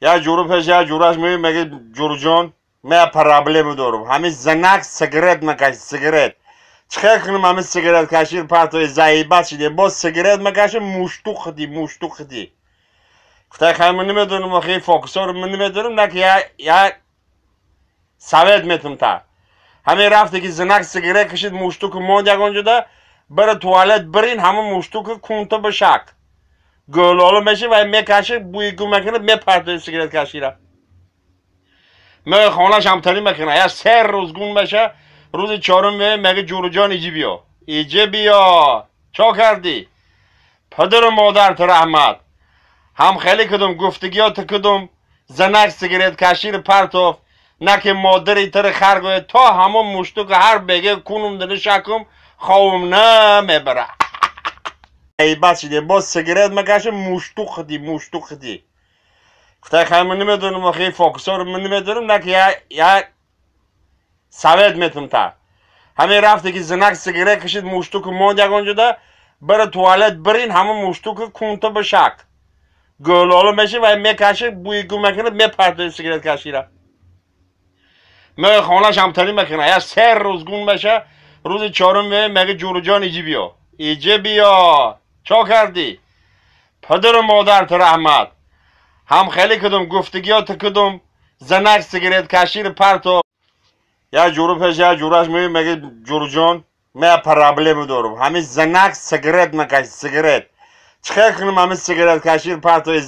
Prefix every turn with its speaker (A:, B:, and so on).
A: یا جورو پیش یا جوراش میگه جورو جان من پرابلم دارم. همین زنک سیگرت مکش سیگرت. چیکار کنم همین سیگرت کشیر پرتوی زایبات شده. باز سیگرت مکشه مشتو خدی. گفتم خیلی نمیدونم آخه فوکسور من نمیدونم نه که یا سواد میتونم تا. همین رفته که زنک سیگرت کشید مشتو که ماند یکانجا ده بره توالت برین همه مشتو که کنتا بشک. گلالو میشه و میکشه بوی گو میکنه میپرتوی سیگرت کشیره. میگه خانه‌ش هم تنی میکنه یا 3 روز گون بشه روز 4 میگه جورو جان ایجی بیا چا کردی پدر و مادرت رحمت هم خیلی کدوم گفتگیات کدوم زنک سیگرت کشیر پرتوف نه که مادری تر خرگوه تا همون مشتو که هر بگه کنم دنه شکم خوام نه میبره ای بچه باز سیگرت مکشه مشتو خدی گفتم خیلی نمیدونم آخه فوکسور من نمیدونم نه که یا سواد میتونم تا. همین رفته که زنک سیگرت کشید مشتو که ماند یکانجا ده بره توالت برین همه مشتو که کنتا بشک. گلالو میشه و میکشه بوی گو میکنه میپرتوی سیگرت کشیره. میگه خانه‌ش هم تنی میکنه یا 3 روز گون بشه روز 4 میگه جورو جان ایجی بیا چا کردی پدر و مادرت رحمت هم خیلی کدوم گفتگیات کدوم زنک سیگرت کشیر پرتو یا جورو پیش یا جوراش میگه جورو جان من پرابلم دارم. همین زنک سیگرت مکش سیگرت. چیکار کنم همین سیگرت کشیر پرتوی